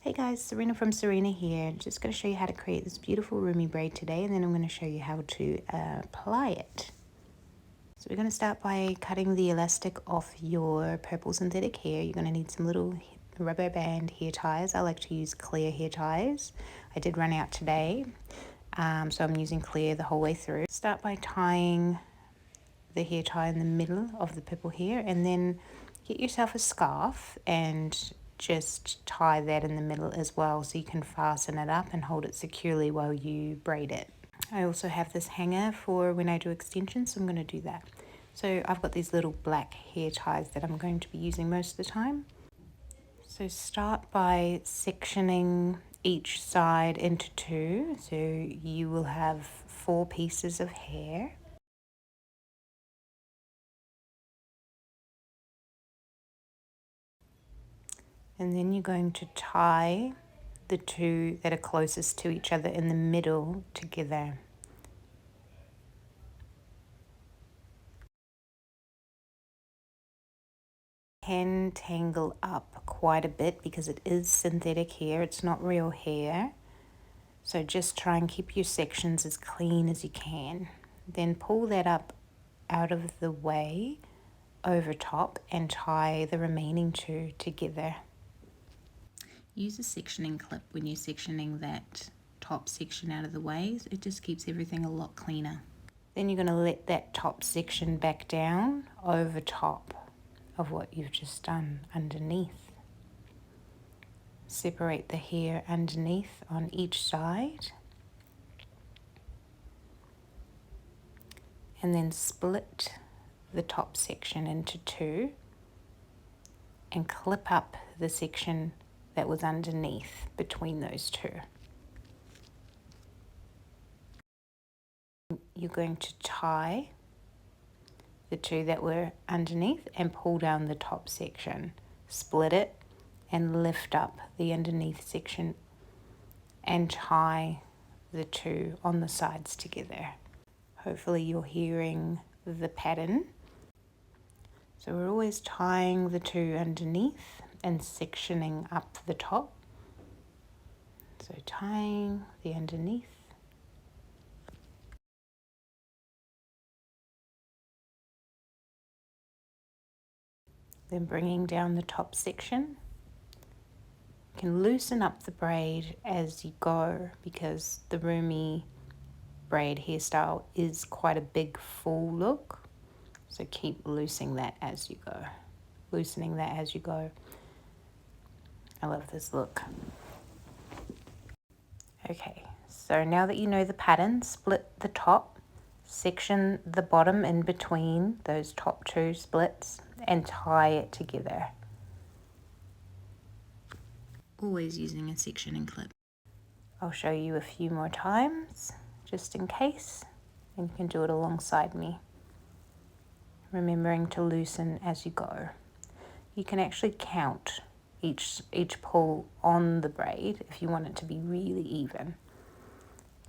Hey guys, Serena from Serena here. Just going to show you how to create this beautiful Rumi braid today, and then I'm going to show you how to apply it. So we're going to start by cutting the elastic off your purple synthetic hair. You're going to need some little rubber band hair ties. I like to use clear hair ties. I did run out today, so I'm using clear the whole way through. Start by tying the hair tie in the middle of the purple hair, and then get yourself a scarf and just tie that in the middle as well so you can fasten it up and hold it securely while you braid it. I also have this hanger for when I do extensions, so I'm going to do that. So I've got these little black hair ties that I'm going to be using most of the time. So start by sectioning each side into two, so you will have 4 pieces of hair. And then you're going to tie the two that are closest to each other in the middle together. Can tangle up quite a bit because it is synthetic hair, it's not real hair. So just try and keep your sections as clean as you can. Then pull that up out of the way over top and tie the remaining 2 together. Use a sectioning clip when you're sectioning that top section out of the way. It just keeps everything a lot cleaner. Then you're going to let that top section back down over top of what you've just done underneath. Separate the hair underneath on each side. And then split the top section into 2 and clip up the section that was underneath between those 2. You're going to tie the 2 that were underneath and pull down the top section, split it and lift up the underneath section and tie the 2 on the sides together. Hopefully you're hearing the pattern. So we're always tying the 2 underneath and sectioning up the top. So tying the underneath. Then bringing down the top section. You can loosen up the braid as you go because the Rumi braid hairstyle is quite a big full look. So keep loosening that as you go. Loosening that as you go. I love this look. Okay, so now that you know the pattern, split the top, section the bottom in between those top 2 splits and tie it together. Always using a sectioning clip. I'll show you a few more times just in case, and you can do it alongside me. Remembering to loosen as you go. You can actually count each pull on the braid if you want it to be really even.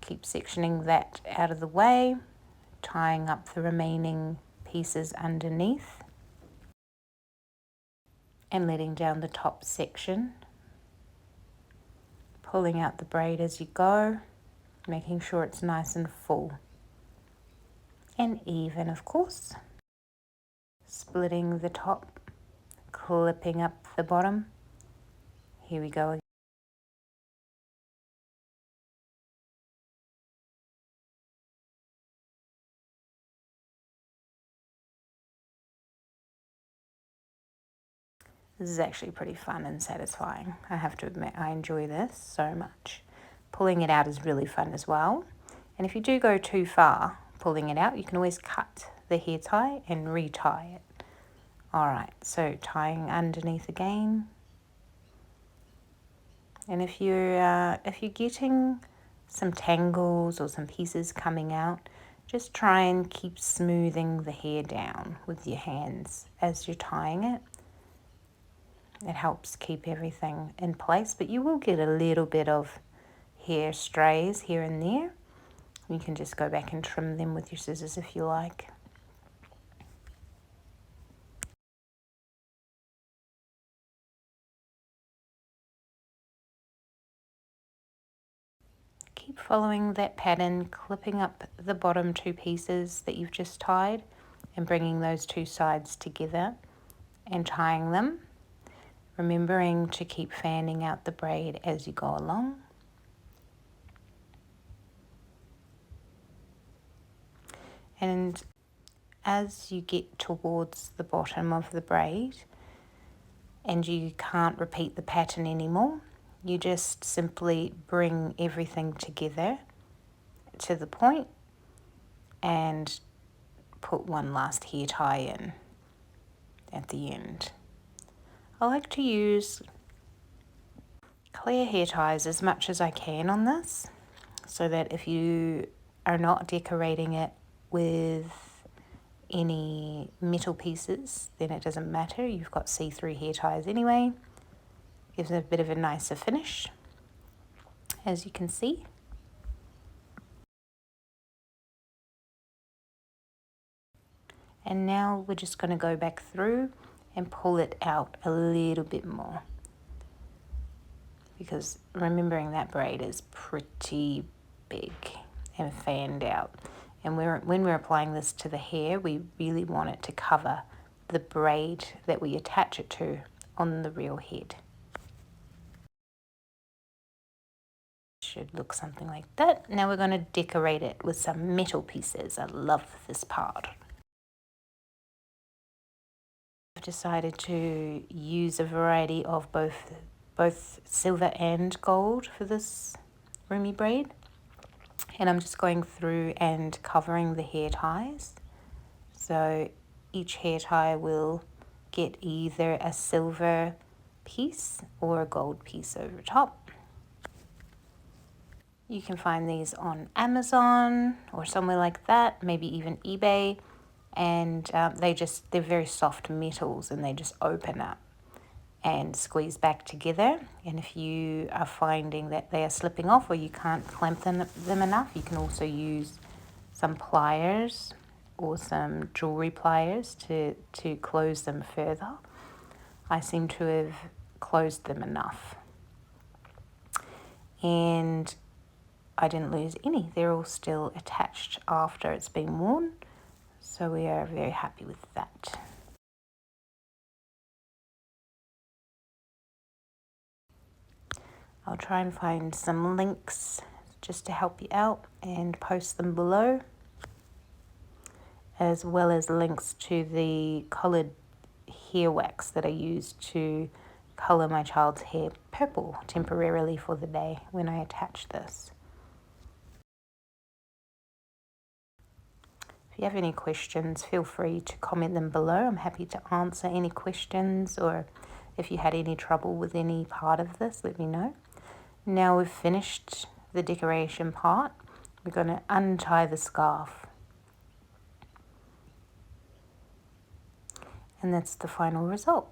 Keep sectioning that out of the way, tying up the remaining pieces underneath and letting down the top section. Pulling out the braid as you go, making sure it's nice and full and even, of course. Splitting the top, clipping up the bottom. Here we go. This is actually pretty fun and satisfying. I have to admit, I enjoy this so much. Pulling it out is really fun as well. And if you do go too far pulling it out, you can always cut the hair tie and retie it. Alright, so tying underneath again. And if you're getting some tangles or some pieces coming out, just try and keep smoothing the hair down with your hands as you're tying it. It helps keep everything in place, but you will get a little bit of hair strays here and there. You can just go back and trim them with your scissors if you like. keep following that pattern, clipping up the bottom two pieces that you've just tied and bringing those two sides together and tying them, remembering to keep fanning out the braid as you go along. And as you get towards the bottom of the braid and you can't repeat the pattern anymore, you just simply bring everything together to the point and put one last hair tie in at the end. I like to use clear hair ties as much as I can on this, so that if you are not decorating it with any metal pieces, then it doesn't matter. You've got see-through hair ties anyway. Gives it a bit of a nicer finish, as you can see. And now we're just going to go back through and pull it out a little bit more, because remembering that braid is pretty big and fanned out. And when we're applying this to the hair, we really want it to cover the braid that we attach it to on the real head. Should look something like that. Now we're going to decorate it with some metal pieces. I love this part. I've decided to use a variety of both silver and gold for this Rumi braid. And I'm just going through and covering the hair ties. So each hair tie will get either a silver piece or a gold piece over top. You can find these on Amazon or somewhere like that, maybe even eBay. And they're very soft metals and they just open up and squeeze back together. And if you are finding that they are slipping off or you can't clamp them enough, you can also use some pliers or some jewelry pliers to close them further. I seem to have closed them enough. And I didn't lose any. They're all still attached after it's been worn. So we are very happy with that. I'll try and find some links just to help you out and post them below, as well as links to the coloured hair wax that I used to colour my child's hair purple temporarily for the day when I attached this. If you have any questions, feel free to comment them below. I'm happy to answer any questions, or if you had any trouble with any part of this, let me know. Now we've finished the decoration part, we're going to untie the scarf. And that's the final result.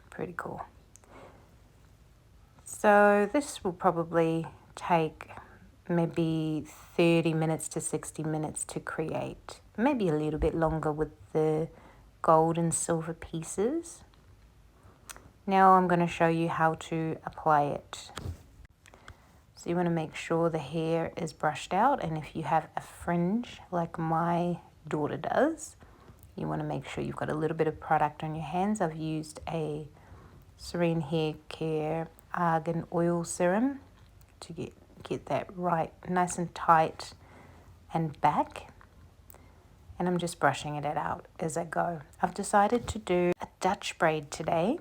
Pretty cool. So this will probably take maybe 30 minutes to 60 minutes to create. Maybe a little bit longer with the gold and silver pieces. Now I'm going to show you how to apply it. So you want to make sure the hair is brushed out, and if you have a fringe like my daughter does, you want to make sure you've got a little bit of product on your hands. I've used a Serene Hair Care Argan Oil Serum to get that right nice and tight and back. And I'm just brushing it out as I go. I've decided to do a Dutch braid today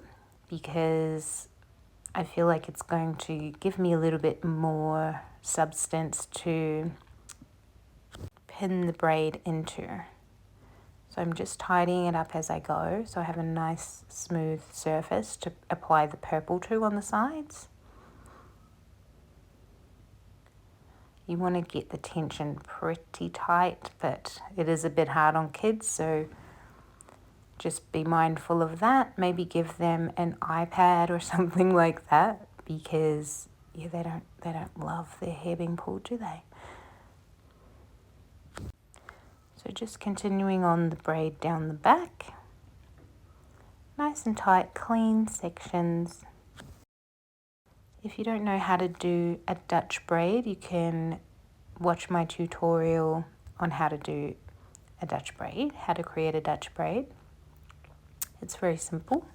because I feel like it's going to give me a little bit more substance to pin the braid into. So I'm just tidying it up as I go so I have a nice smooth surface to apply the purple to on the sides. You want to get the tension pretty tight, but it is a bit hard on kids, so just be mindful of that. Maybe give them an iPad or something like that, because yeah, they don't love their hair being pulled, do they? So just continuing on the braid down the back. Nice and tight, clean sections. If you don't know how to do a Dutch braid, you can watch my tutorial on how to do a Dutch braid, how to create a Dutch braid. It's very simple.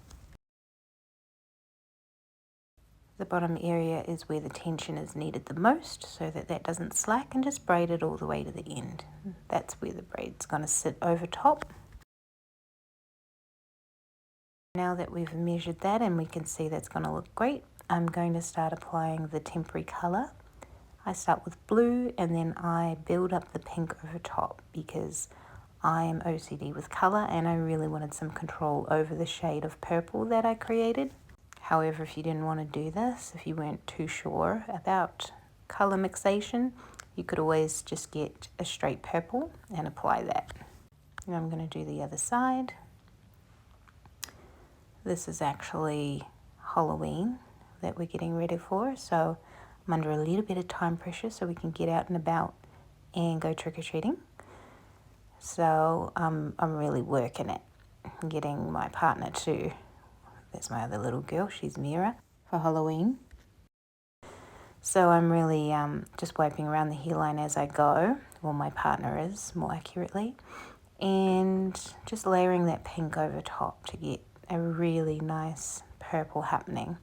The bottom area is where the tension is needed the most so that that doesn't slack, and just braid it all the way to the end. That's where the braid's going to sit over top. Now that we've measured that and we can see that's going to look great, I'm going to start applying the temporary colour. I start with blue and then I build up the pink over top because I am OCD with colour and I really wanted some control over the shade of purple that I created. However, if you didn't want to do this, if you weren't too sure about colour mixation, you could always just get a straight purple and apply that. And I'm going to do the other side. This is actually Halloween that we're getting ready for, so I'm under a little bit of time pressure so we can get out and about and go trick-or-treating. So I'm really working it, getting my partner to, that's my other little girl, she's Mira, for Halloween. So I'm really just wiping around the hairline as I go, well my partner is more accurately, and just layering that pink over top to get a really nice purple happening.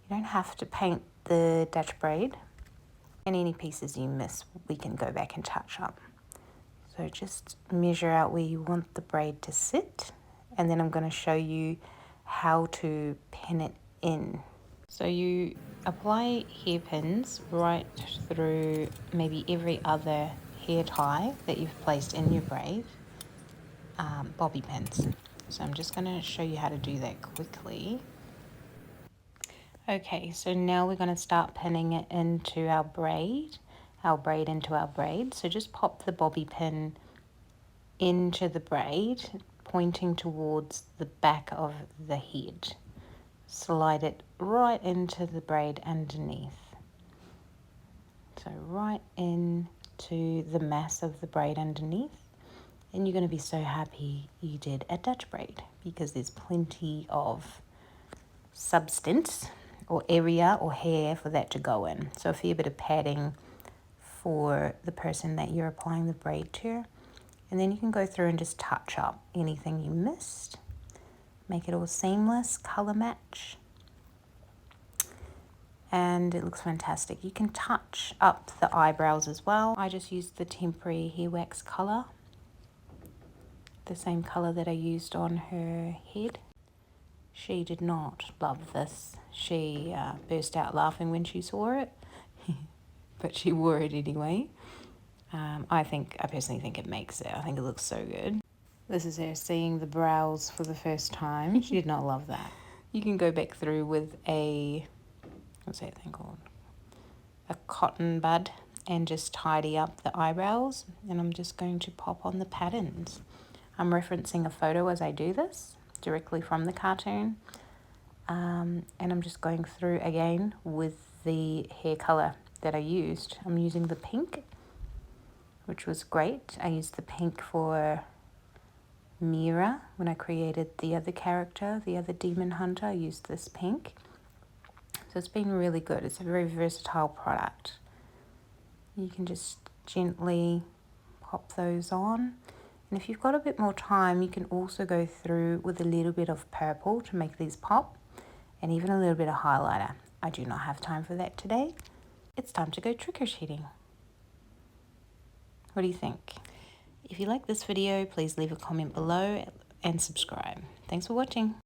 You don't have to paint the Dutch braid, and any pieces you miss we can go back and touch up. So just measure out where you want the braid to sit, and then I'm going to show you how to pin it in. So you apply hairpins right through maybe every other hair tie that you've placed in your braid, bobby pins. So I'm just going to show you how to do that quickly. Okay, so now we're going to start pinning it into our braid into our braid. So just pop the bobby pin into the braid, pointing towards the back of the head. Slide it right into the braid underneath. So right into the mass of the braid underneath. And you're going to be so happy you did a Dutch braid because there's plenty of substance or area or hair for that to go in. So a fair bit of padding for the person that you're applying the braid to. And then you can go through and just touch up anything you missed. Make it all seamless, color match. And it looks fantastic. You can touch up the eyebrows as well. I just used the temporary hair wax color, the same color that I used on her head. She did not love this. She burst out laughing when she saw it, but she wore it anyway. I personally think it makes it. I think it looks so good. This is her seeing the brows for the first time. She did not love that. You can go back through with a, what's that thing called? A cotton bud, and just tidy up the eyebrows. And I'm just going to pop on the patterns. I'm referencing a photo as I do this, directly from the cartoon. And I'm just going through again with the hair color that I used. I'm using the pink, which was great. I used the pink for Mira when I created the other character, the other demon hunter. I used this pink. So it's been really good. It's a very versatile product. You can just gently pop those on. And if you've got a bit more time, you can also go through with a little bit of purple to make these pop, and even a little bit of highlighter. I do not have time for that today. It's time to go trick-or-treating. What do you think? If you like this video, please leave a comment below and subscribe. Thanks for watching.